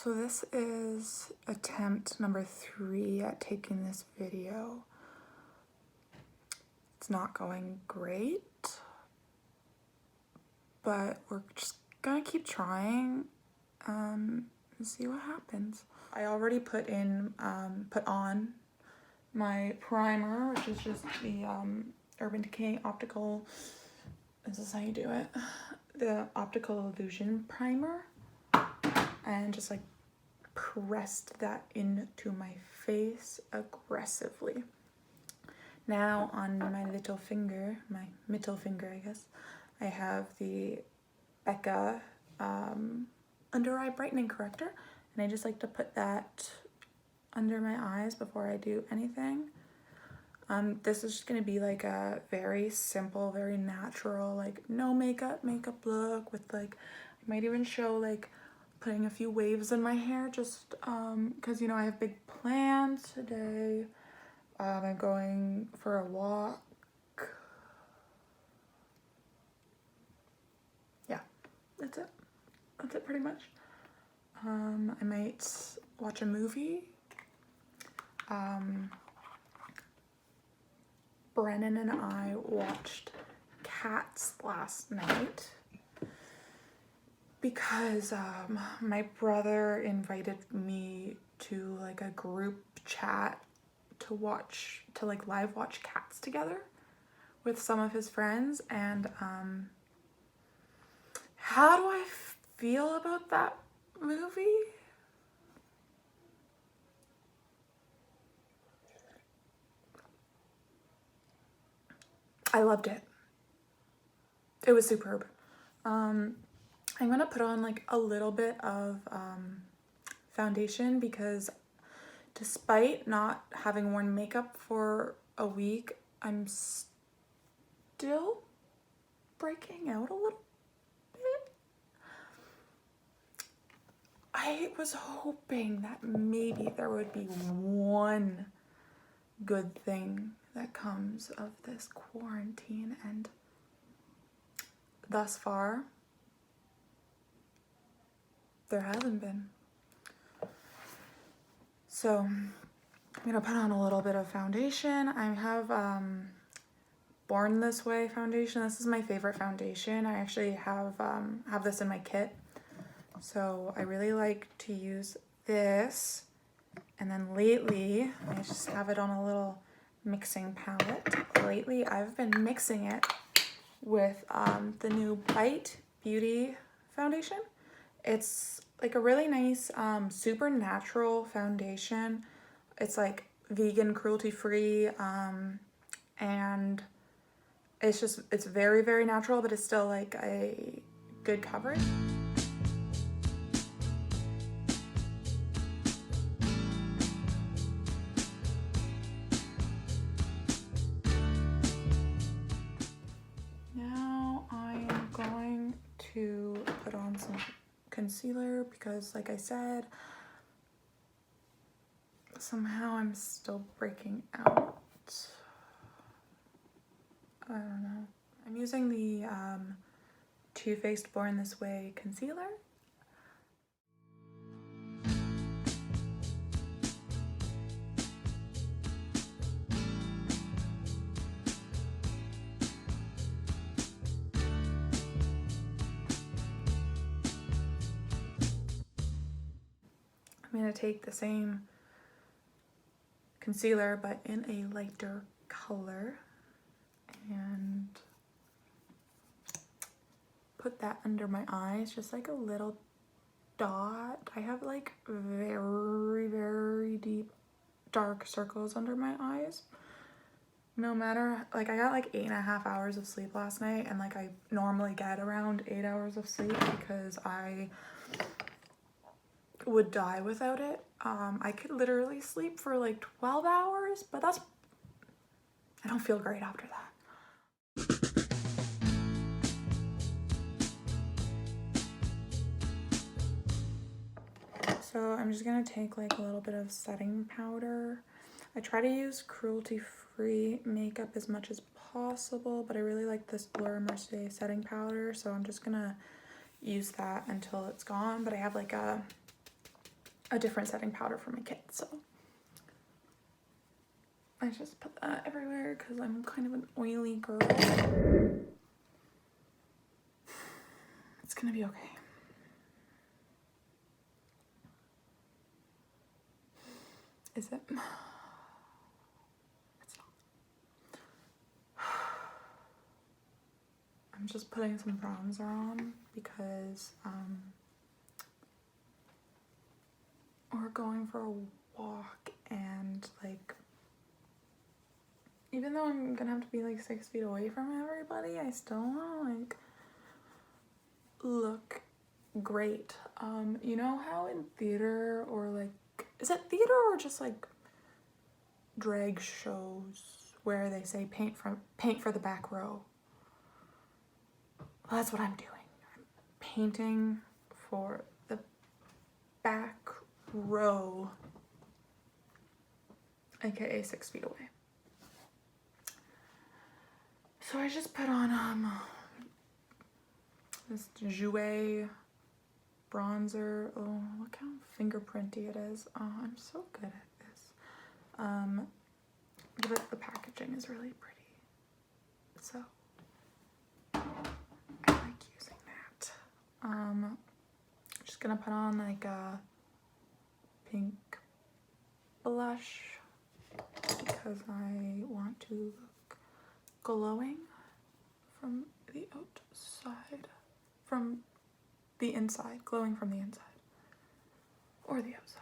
So this is attempt number 3 at taking this video. It's not going great, but we're just gonna keep trying and see what happens. I already put on my primer, which is just the Urban Decay Optical, this is how you do it, the Optical Illusion Primer, and just like pressed that into my face aggressively. Now on my little finger, my middle finger I guess, I have the Becca under eye brightening corrector, and I just like to put that under my eyes before I do anything. This is just gonna be like a very simple, very natural, like no makeup look with like, I might even show like putting a few waves in my hair just because you know I have big plans today. I'm going for a walk. Yeah, that's it pretty much. I might watch a movie. Brennan and I watched Cats last night because my brother invited me to like a group chat to like live watch Cats together with some of his friends, and how do I feel about that movie? I loved it. It was superb. I'm gonna put on like a little bit of foundation because despite not having worn makeup for a week, I'm still breaking out a little bit. I was hoping that maybe there would be one good thing that comes of this quarantine, and thus far there hasn't been. So I'm gonna put on a little bit of foundation. I have Born This Way foundation. This is my favorite foundation. I actually have this in my kit, so I really like to use this. And then lately, I just have it on a little mixing palette. Lately, I've been mixing it with the new Bite Beauty foundation. It's like a really nice, super natural foundation. It's like vegan, cruelty-free, and it's very, very natural, but it's still like a good coverage. Now I am going to put on some concealer because, like I said, somehow I'm still breaking out. I don't know. I'm using the Too Faced Born This Way concealer. I'm going to take the same concealer but in a lighter color and put that under my eyes, just like a little dot. I have like very, very deep dark circles under my eyes. No matter, like I got like 8.5 hours of sleep last night, and like I normally get around 8 hours of sleep because I would die without it. I could literally sleep for like 12 hours, but I don't feel great after that. So I'm just gonna take like a little bit of setting powder. I try to use cruelty-free makeup as much as possible, but I really like this Laura Mercier setting powder, so I'm just gonna use that until it's gone. But I have like a a different setting powder for my kit, so I just put that everywhere because I'm kind of an oily girl. It's gonna be okay. Is it? It's not. I'm just putting some bronzer on because we're going for a walk, and like, even though I'm gonna have to be like 6 feet away from everybody, I still wanna like look great. You know how in theater, or like, is it theater or just like drag shows where they say paint for the back row? Well, that's what I'm doing. I'm painting for the back row, aka 6 feet away. So I just put on this Jouer bronzer. Oh, look how fingerprinty it is. Oh, I'm so good at this. But the packaging is really pretty, so I like using that. Just gonna put on like a pink blush because I want to look glowing from the outside, from the inside, glowing from the inside or the outside.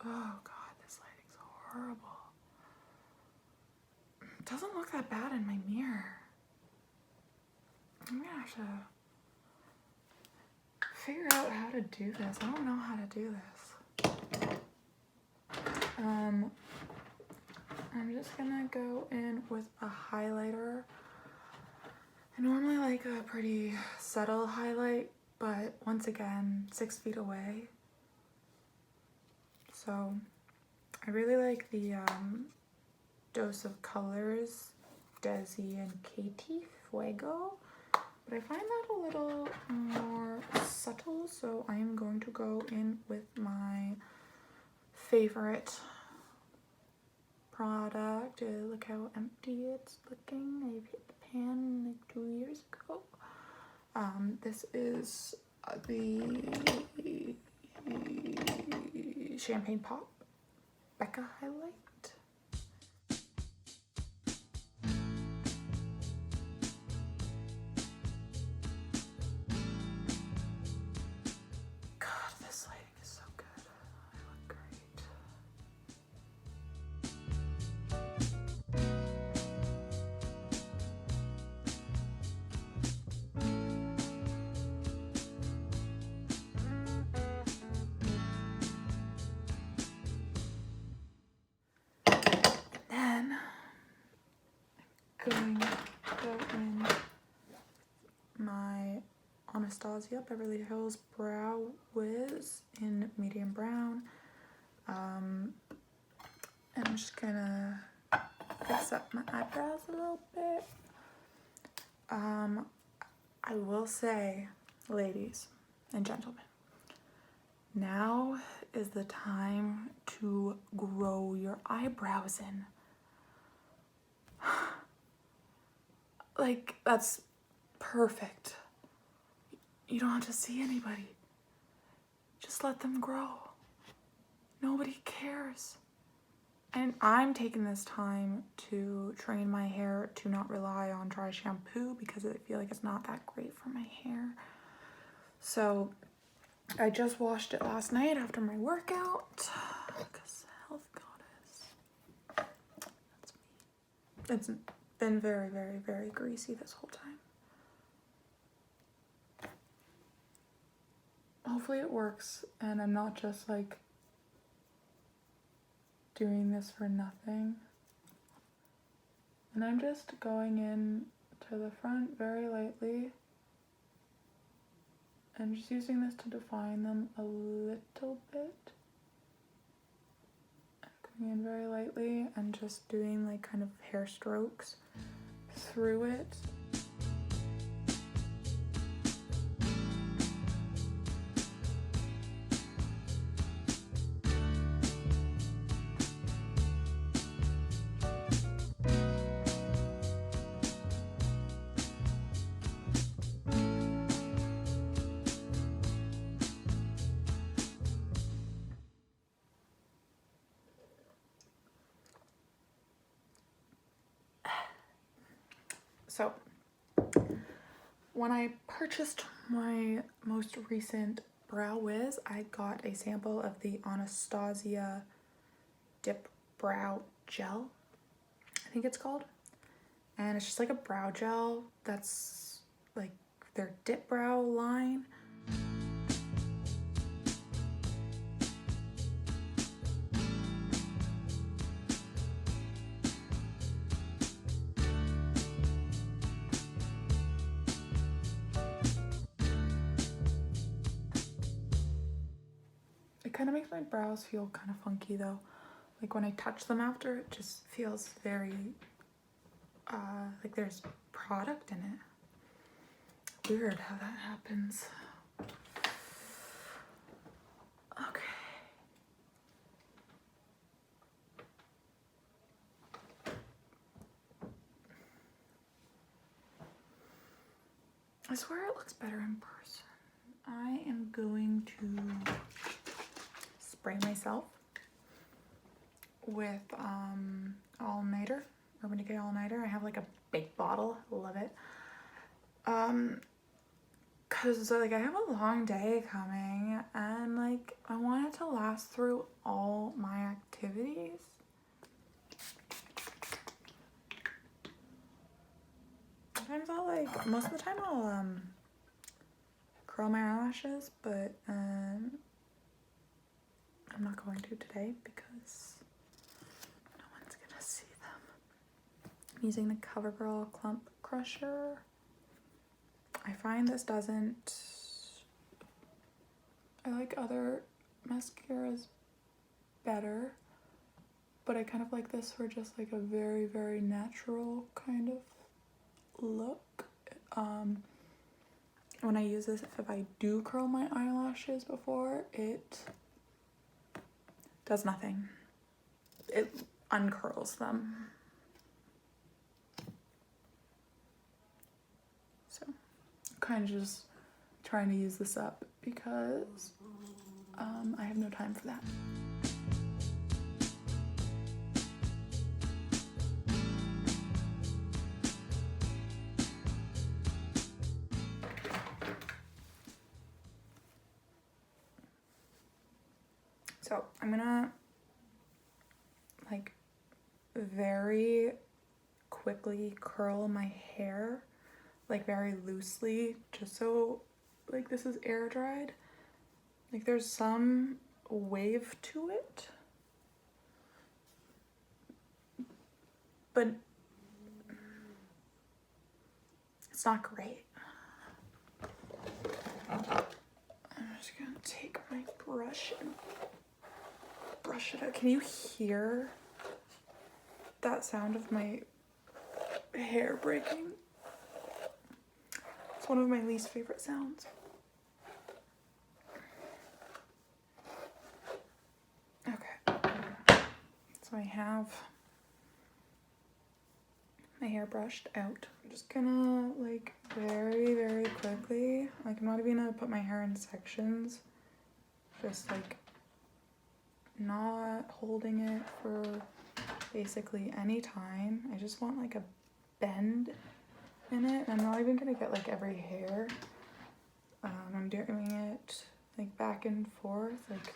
Oh God, this lighting's horrible. It doesn't look that bad in my mirror. I'm gonna have to figure out how to do this. I don't know how to do this. I'm just gonna go in with a highlighter. I normally like a pretty subtle highlight, but once again, 6 feet away. So I really like the Dose of Colors Desi and Katie Fuego, but I find that a little more subtle, so I am going to go in with my favorite product. Look how empty it's looking. I hit the pan like 2 years ago. This is the Champagne Pop Becca highlight. God, this lighting is so good. I look great. Then I'm going to go in my Anastasia Beverly Hills Brow Wiz in medium brown. And I'm just gonna fix up my eyebrows a little bit. I will say, ladies and gentlemen, now is the time to grow your eyebrows in. Like, that's perfect. You don't have to see anybody. Just let them grow. Nobody cares. And I'm taking this time to train my hair to not rely on dry shampoo because I feel like it's not that great for my hair. So I just washed it last night after my workout because health goddess. That's me. It's been very, very, very greasy this whole time. Hopefully it works and I'm not just like doing this for nothing. And I'm just going in to the front very lightly and just using this to define them a little bit. Coming in very lightly and just doing like kind of hair strokes through it. So when I purchased my most recent Brow Wiz, I got a sample of the Anastasia Dip Brow Gel, I think it's called. And it's just like a brow gel that's like their dip brow line. It kind of makes my brows feel kind of funky though. Like when I touch them after, it just feels very like there's product in it. Weird how that happens. Okay. I swear it looks better in person. I am going to spray myself with all-nighter, Urban Decay all-nighter. I have like a big bottle, love it. Cause like I have a long day coming and like I want it to last through all my activities. Sometimes I'll like, most of the time I'll curl my eyelashes, but I'm not going to today because no one's gonna see them. I'm using the CoverGirl Clump Crusher. I find this doesn't, I like other mascaras better, but I kind of like this for just like a very, very natural kind of look. When I use this, if I do curl my eyelashes before, it does nothing. It uncurls them. So I'm kind of just trying to use this up because I have no time for that. So I'm gonna like very quickly curl my hair, like very loosely, just so like this is air dried. Like there's some wave to it, but it's not great. I'm just gonna take my brush and brush it out. Can you hear that sound of my hair breaking? It's one of my least favorite sounds. Okay, so I have my hair brushed out. I'm just gonna like very, very quickly, like I'm not even gonna put my hair in sections, just like not holding it for basically any time. I just want like a bend in it. I'm not even gonna get like every hair. I'm doing it like back and forth, like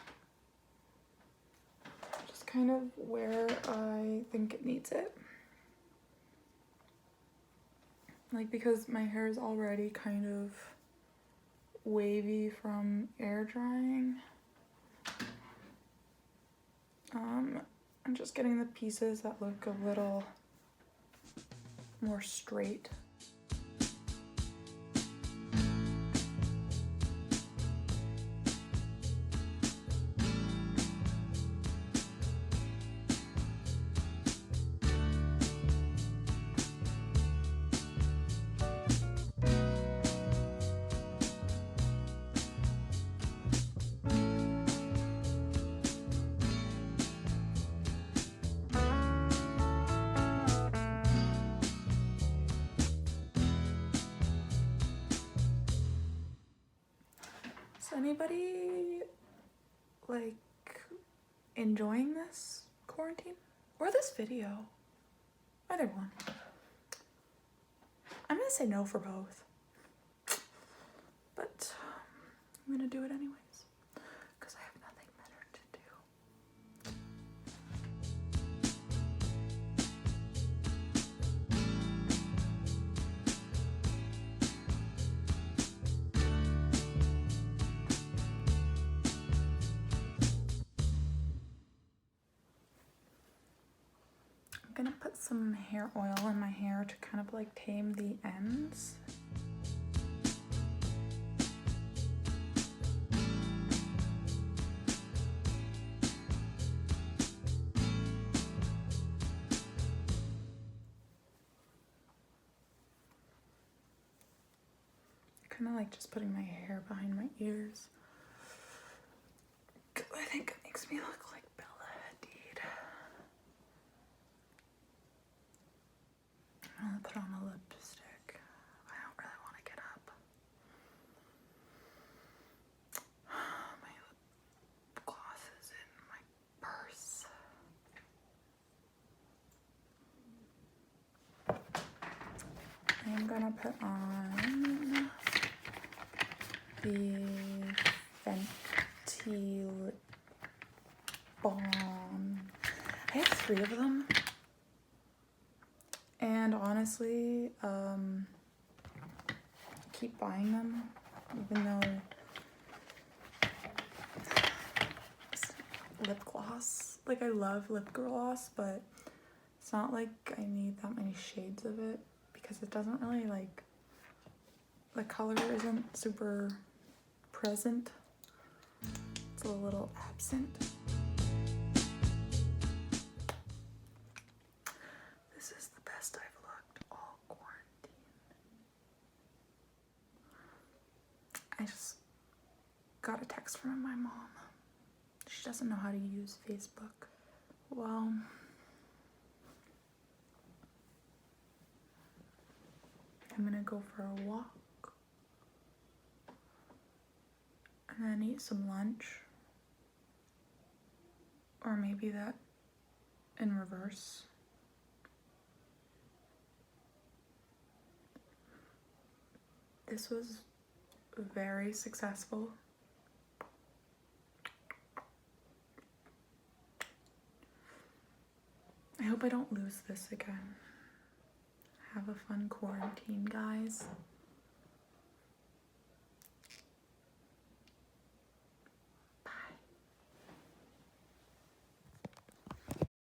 just kind of where I think it needs it. Like because my hair is already kind of wavy from air drying. I'm just getting the pieces that look a little more straight. Is anybody like enjoying this quarantine or this video? Either one. I'm gonna say no for both. But I'm gonna do it anyways. Because I have nothing better to do. I'm gonna put some hair oil in my hair to kind of like tame the ends. Kind of like just putting my hair behind my ears. I think it makes me look like Bella Hadid. I'm gonna put on a lipstick. I don't really want to get up. My lip gloss is in my purse. I'm gonna put on the Fenty lip balm. I have 3 of them. And honestly, I keep buying them, even though lip gloss, like I love lip gloss, but it's not like I need that many shades of it because it doesn't really like, the color isn't super present. It's a little absent. This is the best I've looked all quarantine. I just got a text from my mom. She doesn't know how to use Facebook. Well, I'm gonna go for a walk and then eat some lunch, or maybe that in reverse. This was very successful. I hope I don't lose this again. Have a fun quarantine, guys.